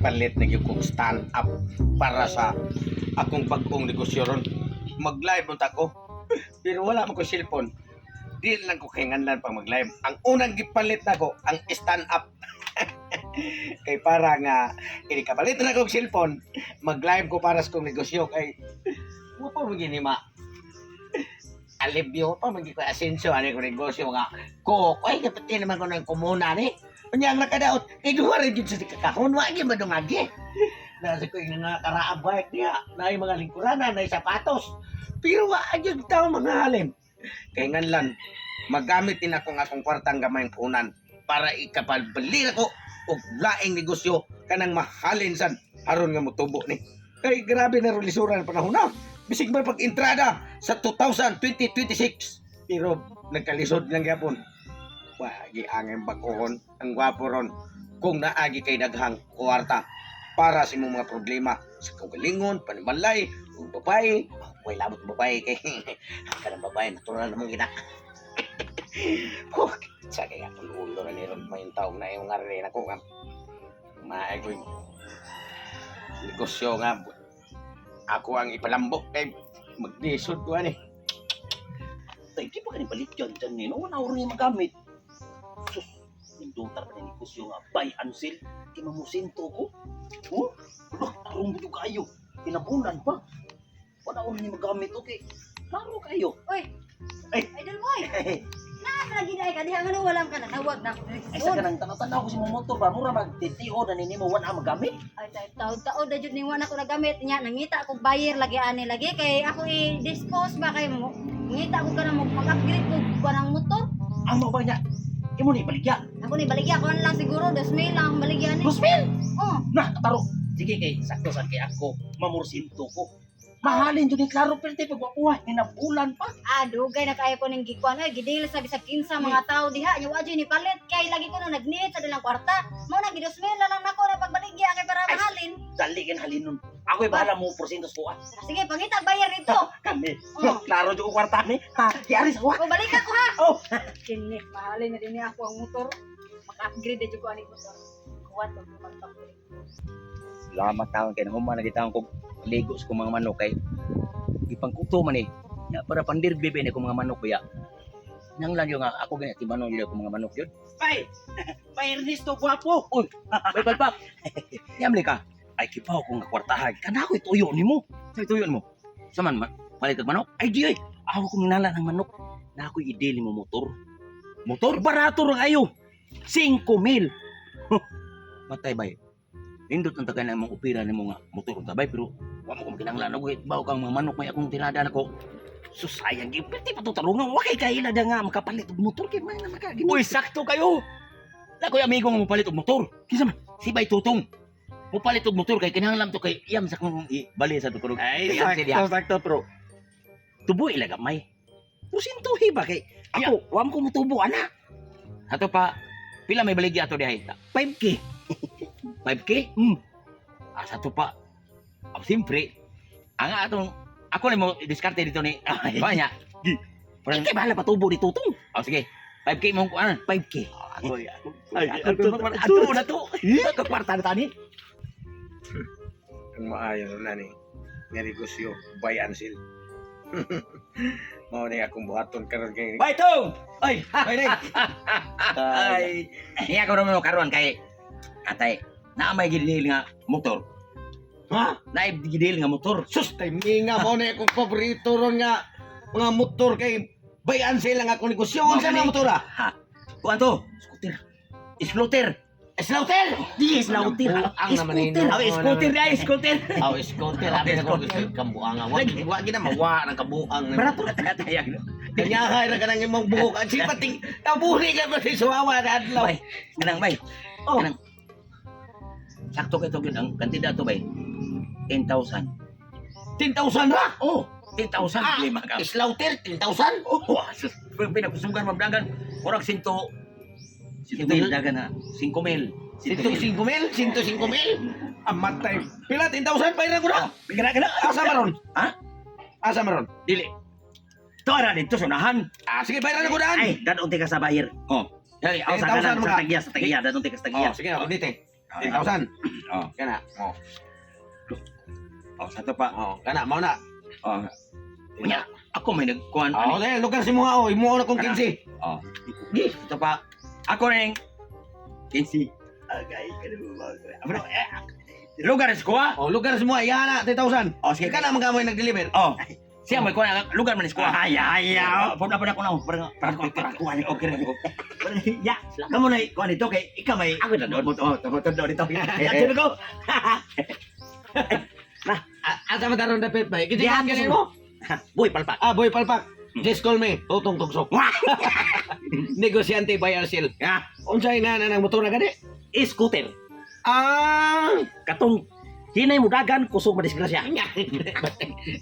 Palit na yung kong stand up para sa akong bagong negosyo ron. Mag-live mo ako. Pero wala mo ko cellphone. Di lang ko kainganlan pang mag-live. Ang unang gipalit na ko, ang stand up. Kay para nga, kapalit na akong cellphone, mag-live ko para sa kong negosyo. Kay, mo pa mo ginima. Alibyo pa, magi ko asenso, ano ko negosyo nga. Ay, kapati naman ko ng komuna ni. Kanya ang nakadaot, duha rin yun sa kakahon, wagi madungagi. Nasa ko yung nga karaabay niya, na yung mga lingkuranan, na yung sapatos. Pero wag yung tao mga halim. Kaya nga lang, magamit din akong kwartang gamayang punan para ikapalbali ako o laing negosyo kanang mahalin san haron nga motubo ni. Kay grabe na relisuran panahon na. Bisig man pag-entrada sa 2026. Pero nagkalisod lang yapon. Wagi ang bakuhon, ang gwapo ron. Kung naagi kay daghang kwarta para sa imong mga problema sa kagalingon, panimalay, kung babae, way lamot babae kay kanang babae natural namang gina. Sa kaya tululo na niron may taong na yung nga rin ako nga maay ko yung negosyo nga ako ang ipalambok kay magdisod ko ani. Tay, di pa ka balik dyan nino? Wala ko rin magamit. Sus, nindutar pa na negosyo nga. Buy and sell. Di mamusinto ko. Oh, tarong mo kayo. Tinabunan pa. Wala ko rin magamit. Okay, klaro kayo. Uy! Ay. Idol boy! Lagi na ka, diha nga walang ka na, nawag na ako. Ay, sa kanang tanatanaw ko si mga motor ba? Mura magtitiyo na ninimo wala magamit. Ay, taon-taon na dyan niwan ako nagamit niya. Nangita akong buyer lagi ani lagi. Kay ako i-dispose ba kayo mo. Nangita ako ka na mag-upgrade ko ba ng motor. Ang mga ba niya? Imo ni baligya. Ako ni baligya ko na lang siguro. 2,000 lang ang baligya ni. 2,000? Oh. Nah, kataro. Sige kay sakto sa kay ako. Mamursinto ko. Mahalin dyan klaro pero tayo pagwapuha. Hinabulan pa. Dugay na kaya ko ng gikuan. Ay, gidil sabi sa kinsa mga tao diha. Yung adyo ni palit. Kay lagi ko nung nag-need sa dilang kwarta. Mo na, 2,000 na lang ako na pagbaligya kay para mahalin. Dali kan halinon. Ako'y bahala mo porsentos ko ah. Sige, pangita bayar dito. Kami. Oh. Klaro dyan ko kwarta ni. Ha, di sa wa. O, balik ako ha. Oh. Kini, mahalin na din niya ako ang motor. Maka-upgrade na dyan ko ang motor. Kuwat ko mag-upgrade. Salamat taon kay nang humana gitawon kog ligo sa kong mga manok kay ipangkuto man eh. Ya para pandirbibe ni kong mga manok kuya. Nang lang yung ako ganit tibanon nila kong mga manok yun. Ay, Bay Ernesto guwapo. Uy, bay palpak. Yamli ka. Ay kipaw kong kwartahan. Kana ko ituyo nimo. Sa ituyon mo. Saman man palit og manok. Ay di ay. Ako kong nala ng manok. Na ako i-deal mo motor. Motor barato ra kayo. 5,000. Matay bay. Indot ang tagay na mong upira ni mo nga motor tabay pero wa mo kong kinanglan og bawo kang mga manok may akong tinada nako. Susayang gyud pati patutarungan wa kay kaila da nga makapalit og motor kay man makagin. Uy sakto kayo. Lakoy amigo nga mopalit og motor. Kinsa man? Si Bay Tutong. Mopalit og motor kay kinahanglan to kay iyam sa kong bali sa tukurog. Ay sakto bro. tubo ilaga may. Porsintuhi ba kay ako wa mo ko motubo ana. Ato pa pila may baligya ato dihay? 5K. 5K? Asa to pa? Siyempre, ang atong, ako na mo diskarte dito ni, banya. Parang, bahala patubo ni Tutong. Sige, 5K mo ko, 5K. Ay, ato na to. Kakwarta na tani. Ang maayo na ni nga negosyo, buy and sell. Mao ni akong buhaton karon kay Baytong! Ay, ay, iya ko naman karon kay, atay, naamay gidil nga motor. ha? Naay gidil nga motor. Sus, timinga mo na akong paborito ron nga mga motor kay buy and sell lang akong negosyo. Ano sa mga motor ah? Ha, kuan to? Scooter. Scooter. Slaughter! Di scooter. Ang naman ini. Scooter na, scooter. Aw, scooter. Abi na ko kambuang. Wa gina mawa ng kabuang. Barato na tatayag. Kanyahay ra kanang imong buhok. Ang sipating kabuli ka pa si suwawa na adlaw. Bay, kanang bay. Oh. Kanang sakto kay tugid ang kandidato bay. 10,000. 10,000 ra. Oh, 10,000 lima ka. Slaughter 10,000. Oh, pinakusugan mabdagan. Orag 100 dagan na 5,000. 105,000, 105,000. Amatay. Pila 10,000 pa ira ko na. Gana. Asa maron? Ha? Asa maron? Dili. Tora dito sunahan. Sige, bayaran ako daan. Ay, dadon ka sa buyer. Oh, Hey, aw sa 10,000 kanan mga- sa tagiya, sa tagiya, dadong tikas Oh, tagiya. sige, ako dito. Oh, 10,000. Oh. Kana. Oh, Oh, sa to pa. oh, kana mau na. Oh. Unya, ako may nagkuhan. Oh, dahil lugar si mga oh, imo na kong 15. Oh. Di, ito pa. Ako rin. 15. Agay, Bro, lugar is kuha. Oh, lugar si mga iya na 10,000. Oh, sige. Kana mga may nag-deliver. Oh. Siya may kuha lugar man is kuha. Ay, Puna ko na. Para kuha ni okay rin ko. Ya, kamu na kuha nito kay ikaw may ako na doon mo to dito. Sino ko? Asa mataron dapat ba? Kitihan ganin mo. Boy, palpak. Ah, boy palpak. Just call me. Tutong tugsok. Negosyante by Arcel. Ya, Unsay na ng motor na gani? scooter. Ah, Katong hinay mo dagan kusog madisgrasya.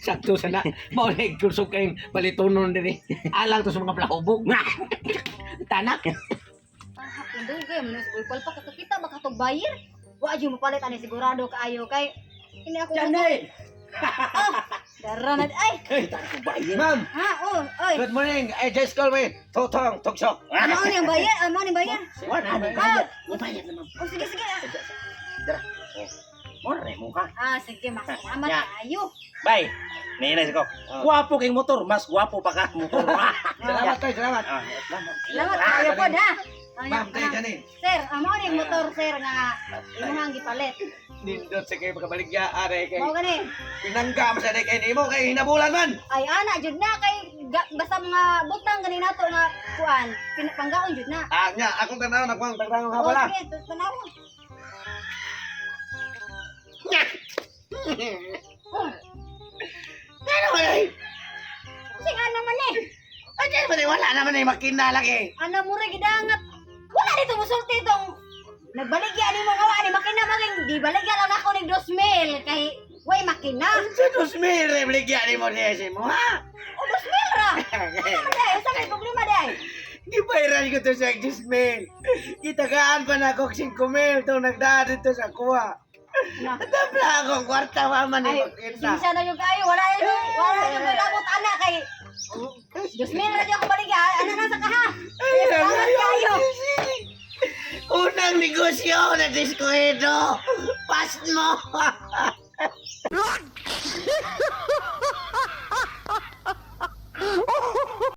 sakto sana. Mao na kusog kay balitonon diri. Alang to sa mga plahubog. Tanak. Dugay mo na sa bulpal pa kita ba katong bayar? Wa ayo mo palit ani sigurado kaayo kay hindi ako Dara na ay. Ma'am, Ha, oh, oy. good morning. I just call me. Tutong tugsok. Ano ni ang bayar? Ano ni bayar? Wala na Ah, bayad naman. oh sige sige. Mo na mo ha. Ah, sige masalamat Ya. kayo. Bye. Ninay ko. Guwapo kay motor, mas guwapo pa ka motor. Salamat tayo, salamat. Salamat kayo po ha. Ma'am, tayo ganin. Sir, amo ni motor sir nga imuhang gipalit. Nindot sa kayo pagkabaligya, are kay Mao gani. pinangga mo sa day kay nimo kay hinabulan man. Ay ana jud na kay basta mga butang gani nato nga kuan, panggaon jud na. Ah, nya, akong tanaw na kwang tagtang nga Oh, pala. sige, tanaw. Ano ba ay? Sing ano man eh. Ano ba wala naman ay makina lagi. Ano mo rin gidangat. Wala dito musulti itong nagbaligya ni mo nga ani makina maging di baligya lang ako ning 2,000 kay way makina. Sa 2,000 baligya ni mo niya mo ha. O 2,000 ra. Ano man dai? Sa kay problema dai? Gipairan ko to sa 10,000. Kitagaan pa na ako 5,000 itong nagdaan dito sa kuha. Na. Tabla akong kwarta man ni Ay, makita. sinsa na yung kayo. Wala yung labot ana kay 2,000 ra di ako baligya. Ano na sa kaha? Salamat kayo. Unang negosyo na diskuido. Pas mo.